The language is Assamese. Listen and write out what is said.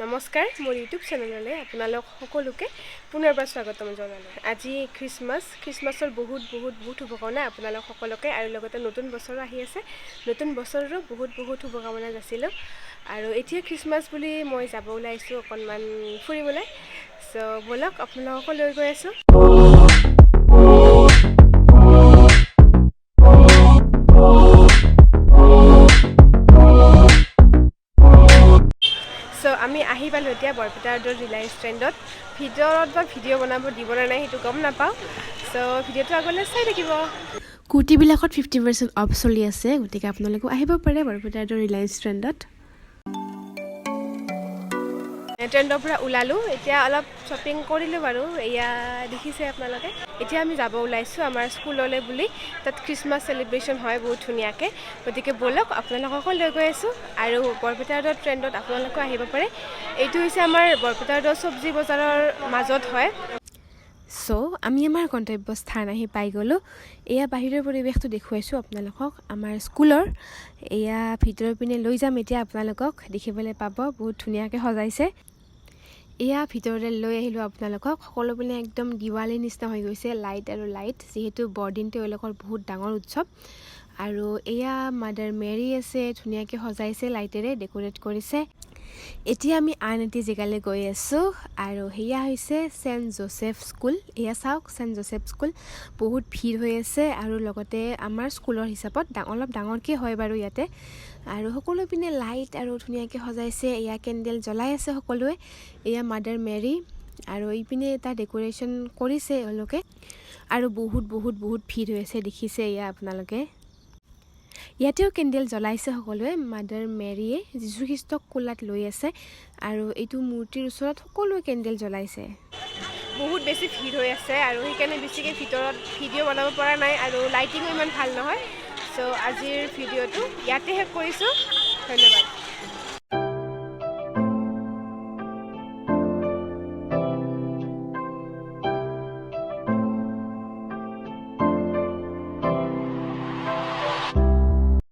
নমস্কাৰ মোৰ ইউটিউব চেনেললৈ আপোনালোক সকলোকে পুনৰবাৰ স্বাগতম জনালোঁ। আজি খ্ৰীষ্টমাছৰ বহুত শুভকামনা আপোনালোক সকলোকে আৰু লগতে নতুন বছৰো আহি আছে। নতুন বছৰৰো বহুত শুভকামনা যাচিলোঁ। আৰু এতিয়া খ্ৰীষ্টমাছ বুলি মই যাব ওলাইছোঁ অকণমান ফুৰিবলৈ। চ' ব'লক আপোনালোকক লৈ গৈ আছোঁ। আমি আহি পালোঁ এতিয়া বৰপেটা ৰোডৰ ৰিলায়েন্স ট্ৰেণ্ডত। ভিতৰত বা ভিডিঅ' বনাব দিব নে নাই সেইটো গম নাপাওঁ। চ' ভিডিঅ'টো আগলৈ চাই থাকিব। কুৰ্তিবিলাকত 50% অফ চলি আছে, গতিকে আপোনালোকেও আহিব পাৰে বৰপেটা ৰোডৰ ৰিলায়েন্স ট্ৰেণ্ডত। ট্ৰেণ্ডৰ পৰা ওলালোঁ, এতিয়া অলপ শ্বপিং কৰিলোঁ বাৰু। এয়া দেখিছে আপোনালোকে। এতিয়া আমি যাব ওলাইছোঁ আমাৰ স্কুললৈ বুলি। তাত খ্ৰীষ্টমাছ চেলিব্ৰেশ্যন হয় বহুত ধুনীয়াকৈ। গতিকে ব'লক আপোনালোককো লৈ গৈ আছোঁ। আৰু বৰপেটা ৰোডৰ ট্ৰেণ্ডত আপোনালোকেও আহিব পাৰে। এইটো হৈছে আমাৰ বৰপেটা ৰোডৰ চব্জি বজাৰৰ মাজত হয়। চ' আমি আমাৰ গন্তব্যস্থান আহি পাই গ'লোঁ। এয়া বাহিৰৰ পৰিৱেশটো দেখুৱাইছোঁ আপোনালোকক আমাৰ স্কুলৰ। এয়া ভিতৰৰ পিনে লৈ যাম এতিয়া আপোনালোকক, দেখিবলৈ পাব বহুত ধুনীয়াকৈ সজাইছে। এয়া ভিতৰলৈ লৈ আহিলোঁ আপোনালোকক। সকলো পিনে একদম দিৱালীৰ নিচিনা হৈ গৈছে, লাইট আৰু লাইট, যিহেতু বৰদিন তেওঁলোকৰ বহুত ডাঙৰ উৎসৱ। আৰু এয়া মাদাৰ মেৰী আছে, ধুনীয়াকৈ সজাইছে লাইটেৰে, ডেক'ৰেট কৰিছে। এতিয়া আমি আন এটি জেগালৈ গৈ আছোঁ আৰু সেয়া হৈছে চেণ্ট জোচেফ স্কুল। এয়া চাওক চেণ্ট জোচেফ স্কুল, বহুত ভিৰ হৈ আছে আৰু লগতে আমাৰ স্কুলৰ হিচাপত অলপ ডাঙৰকৈ হয় বাৰু ইয়াতে। আৰু সকলো পিনে লাইট আৰু ধুনীয়াকৈ সজাইছে। এয়া কেণ্ডেল জ্বলাই আছে সকলোৱে। এয়া মাদাৰ মেৰী আৰু এইপিনে এটা ডেক'ৰেশ্যন কৰিছে এওঁলোকে। আৰু বহুত ভিৰ হৈ আছে, দেখিছে এয়া আপোনালোকে। ইয়াতেও কেণ্ডেল জ্বলাইছে সকলোৱে। মাদাৰ মেৰীয়ে যীশুখ্ৰীষ্টক কোলাত লৈ আছে আৰু এইটো মূৰ্তিৰ ওচৰত সকলোৱে কেণ্ডেল জ্বলাইছে। বহুত বেছি ভিৰ হৈ আছে আৰু সেইকাৰণে বেছিকৈ ভিতৰত ভিডিঅ' বনাব পৰা নাই আৰু লাইটিঙো ইমান ভাল নহয়। চ' আজিৰ ভিডিঅ'টো ইয়াতে শেষ কৰিছোঁ। ধন্যবাদ।